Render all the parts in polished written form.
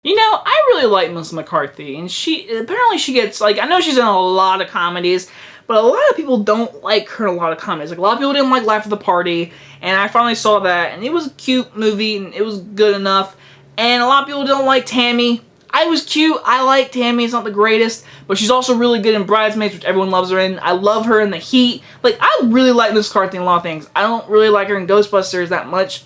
You know, I really like Melissa McCarthy, and apparently she gets, like, I know she's in a lot of comedies, but a lot of people don't like her in a lot of comedies. Like, a lot of people didn't like Life of the Party, and I finally saw that, and it was a cute movie, and it was good enough, and a lot of people don't like Tammy. I was cute, I like Tammy, it's not the greatest, but she's also really good in Bridesmaids, which everyone loves her in. I love her in The Heat. Like, I really like Melissa McCarthy in a lot of things. I don't really like her in Ghostbusters that much,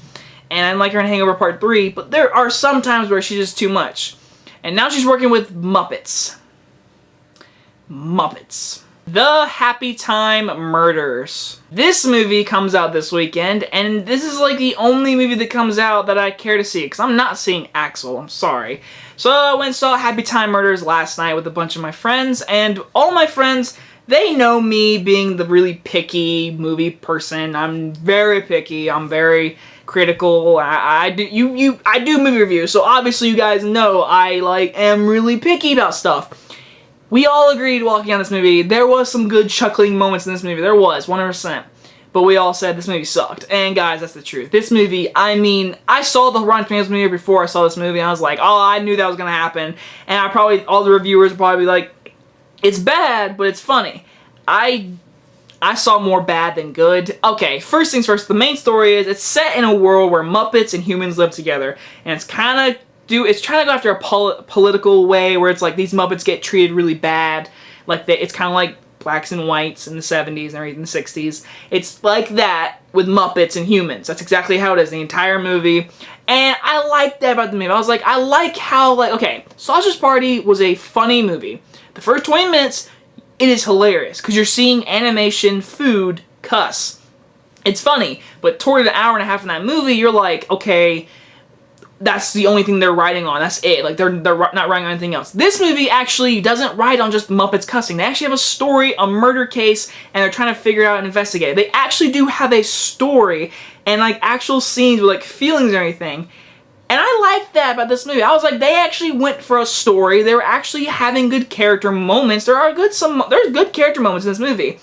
and I like her in Hangover Part 3, but there are some times where she's just too much. And now she's working with Muppets. Muppets. The Happytime Murders. This movie comes out this weekend, and this is like the only movie that comes out that I care to see, because I'm not seeing Axel, I'm sorry. So I went and saw Happytime Murders last night with a bunch of my friends, and all my friends, they know me being the really picky movie person. I'm very picky, I'm very critical. I do movie reviews, so obviously you guys know I am really picky about stuff. We all agreed walking on this movie, there was some good chuckling moments in this movie. There was, 100%. But we all said this movie sucked. And guys, that's the truth. This movie, I mean, I saw the Rotten Tomatoes movie before I saw this movie, and I was like, oh, I knew that was gonna happen. And all the reviewers would probably be like, it's bad, but it's funny. I saw more bad than good. Okay, first things first, the main story is it's set in a world where Muppets and humans live together, and it's trying to go after a political way where it's like these Muppets get treated really bad. It's kind of like blacks and whites in the 70s and in the 60s. It's like that with Muppets and humans. That's exactly how it is, the entire movie. And I like that about the movie. I was like, I like how, okay, Sausage Party was a funny movie. The first 20 minutes, it is hilarious, because you're seeing animation, food, cuss. It's funny, but toward an hour and a half in that movie, you're like, okay, that's the only thing they're writing on. That's it. Like, they're not writing on anything else. This movie actually doesn't write on just Muppets cussing. They actually have a story, a murder case, and they're trying to figure out and investigate it. They actually do have a story and, actual scenes with, feelings or anything. And I like that about this movie. I was like, they actually went for a story. They were actually having good character moments. There's good character moments in this movie.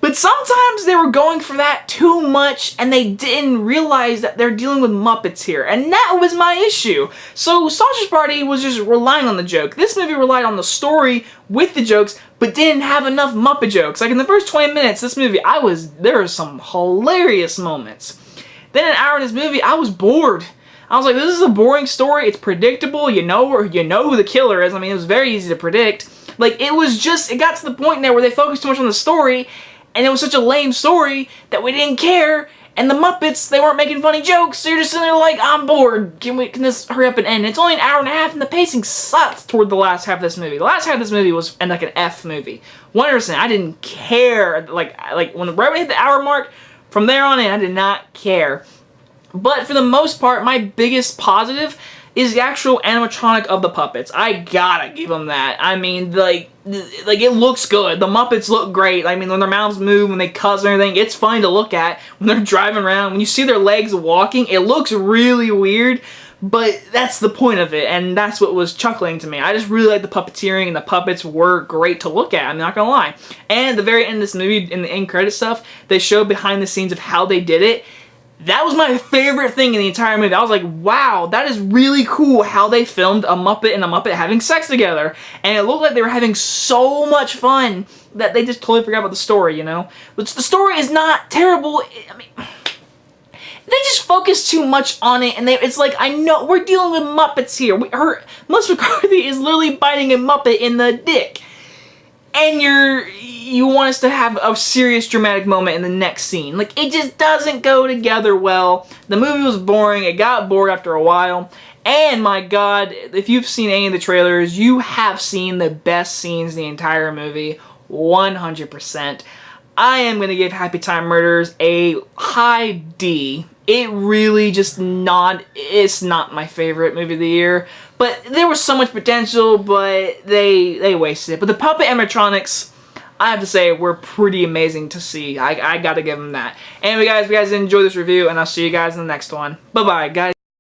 But sometimes they were going for that too much, and they didn't realize that they're dealing with Muppets here. And that was my issue. So Sausage Party was just relying on the joke. This movie relied on the story with the jokes, but didn't have enough Muppet jokes. Like, in the first 20 minutes, this movie, there were some hilarious moments. Then an hour in this movie, I was bored. I was like, this is a boring story. It's predictable. You know who the killer is. I mean, it was very easy to predict. It got to the point there where they focused too much on the story, and it was such a lame story that we didn't care. And the Muppets, they weren't making funny jokes, so you're just sitting there like, I'm bored. Can this hurry up and end? It's only an hour and a half, and the pacing sucked toward the last half of this movie. The last half of this movie was an F movie. 100%. I didn't care. Right when we hit the hour mark, from there on in, I did not care. But for the most part, my biggest positive is the actual animatronic of the puppets. I gotta give them that. I mean, it looks good. The Muppets look great. I mean, when their mouths move, when they cuss and everything, it's funny to look at. When they're driving around, when you see their legs walking, it looks really weird, but that's the point of it, and that's what was chuckling to me. I just really like the puppeteering, and the puppets were great to look at, I'm not gonna lie. And at the very end of this movie, in the end credit stuff, they show behind the scenes of how they did it. That was my favorite thing in the entire movie. I was like, wow, that is really cool how they filmed a Muppet and a Muppet having sex together. And it looked like they were having so much fun that they just totally forgot about the story, you know? But the story is not terrible. I mean, they just focus too much on it, and it's like, I know, we're dealing with Muppets here. Melissa McCarthy is literally biting a Muppet in the dick. And you want us to have a serious dramatic moment in the next scene. It just doesn't go together well. The movie was boring. It got bored after a while. And my god, if you've seen any of the trailers, you have seen the best scenes in the entire movie. 100%. I am going to give Happytime Murders a high D. It really it's not my favorite movie of the year. But there was so much potential, but they wasted it. But the puppet animatronics, I have to say, were pretty amazing to see. I gotta give them that. Anyway guys, if you guys enjoyed this review, and I'll see you guys in the next one. Bye-bye, guys.